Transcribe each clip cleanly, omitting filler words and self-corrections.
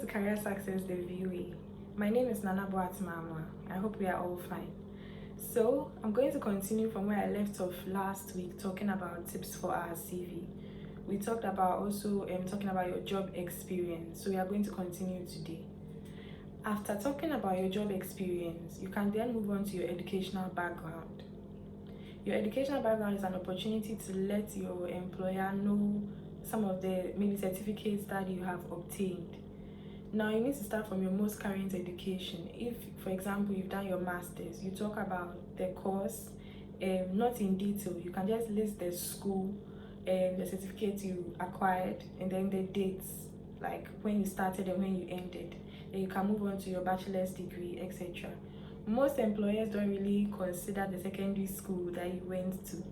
to Career Success the VOA. My name is Nana Boatmama. I hope we are all fine. So, I'm going to continue from where I left off last week talking about tips for our CV. We talked about also talking about your job experience. So, we are going to continue today. After talking about your job experience, you can then move on to your educational background. Your educational background is an opportunity to let your employer know some of the maybe certificates that you have obtained. Now you need to start from your most current education. If, for example, you've done your master's, you talk about the course, not in detail. You can just list the school, the certificate you acquired, and then the dates, like when you started and when you ended. Then you can move on to your bachelor's degree, etc. Most employers don't really consider the secondary school that you went to.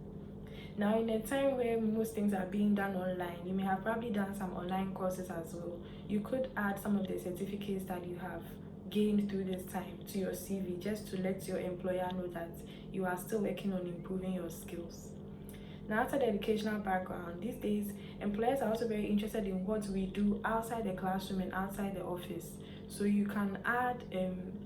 Now, in a time where most things are being done online, you may have probably done some online courses as well. You could add some of the certificates that you have gained through this time to your CV, just to let your employer know that you are still working on improving your skills. Now, after the educational background, these days, employers are also very interested in what we do outside the classroom and outside the office. So you can add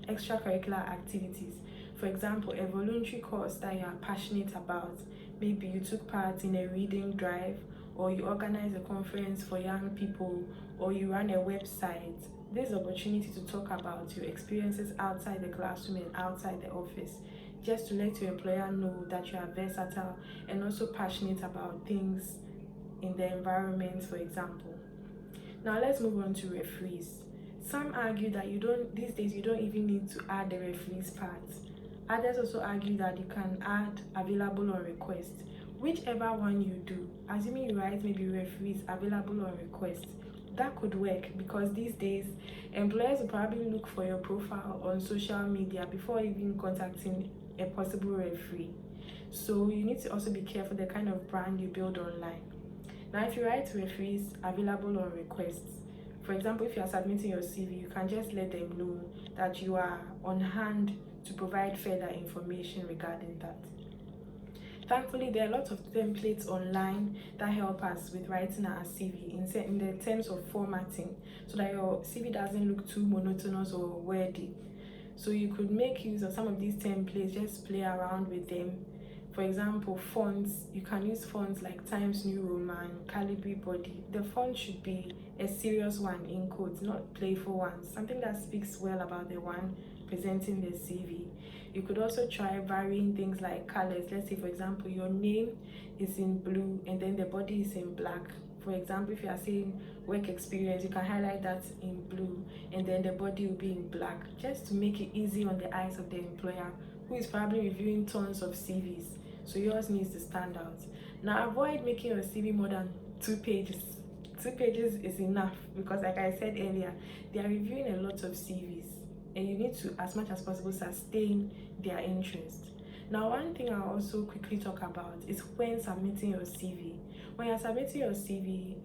extracurricular activities. For example, a voluntary course that you are passionate about. Maybe you took part in a reading drive, or you organize a conference for young people, or you run a website. This is an opportunity to talk about your experiences outside the classroom and outside the office, just to let your employer know that you are versatile and also passionate about things in the environment, for example. Now let's move on to referees. Some argue that these days you don't even need to add the referees part. Others also argue that you can add available on request. Whichever one you do, assuming you write maybe referees available on request, that could work, because these days employers will probably look for your profile on social media before even contacting a possible referee. So you need to also be careful the kind of brand you build online. Now, if you write referees available on requests, for example, if you are submitting your CV, you can just let them know that you are on hand to provide further information regarding that. Thankfully, there are lots of templates online that help us with writing our CV in the terms of formatting, so that your CV doesn't look too monotonous or wordy. So you could make use of some of these templates, just play around with them. For example, fonts, you can use fonts like Times New Roman, Calibri Body. The font should be a serious one, in quotes, not playful ones, something that speaks well about the one presenting the CV. You could also try varying things like colors. Let's say, for example, your name is in blue and then the body is in black. For example, if you are saying work experience, you can highlight that in blue and then the body will be in black, just to make it easy on the eyes of the employer, who is probably reviewing tons of CVs. So yours needs to stand out. Now, avoid making your CV more than 2 pages. 2 pages is enough, because like I said earlier, they are reviewing a lot of CVs, and you need to, as much as possible, sustain their interest. Now, one thing I'll also quickly talk about is when submitting your CV. When you're submitting your CV,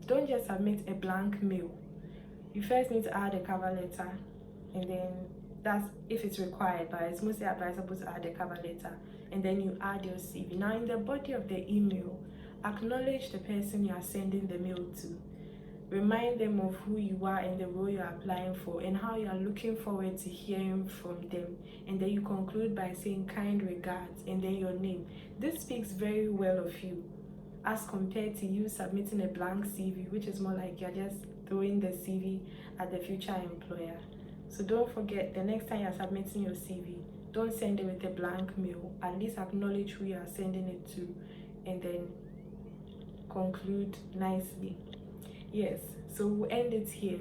don't just submit a blank mail. You first need to add a cover letter, and then that's if it's required, but it's mostly advisable to add a cover letter, and then you add your CV. Now, in the body of the email, acknowledge the person you are sending the mail to. Remind them of who you are and the role you are applying for, and how you are looking forward to hearing from them. And then you conclude by saying kind regards and then your name. This speaks very well of you, as compared to you submitting a blank CV, which is more like you're just throwing the CV at the future employer. So don't forget, the next time you're submitting your CV, don't send it with a blank mail. At least acknowledge who you are sending it to, and then conclude nicely. Yes, so we'll end it here.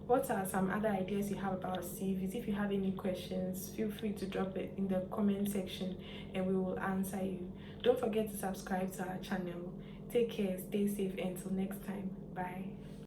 What are some other ideas you have about CVs? If you have any questions, feel free to drop it in the comment section and we will answer you. Don't forget to subscribe to our channel. Take care, stay safe, until next time. Bye.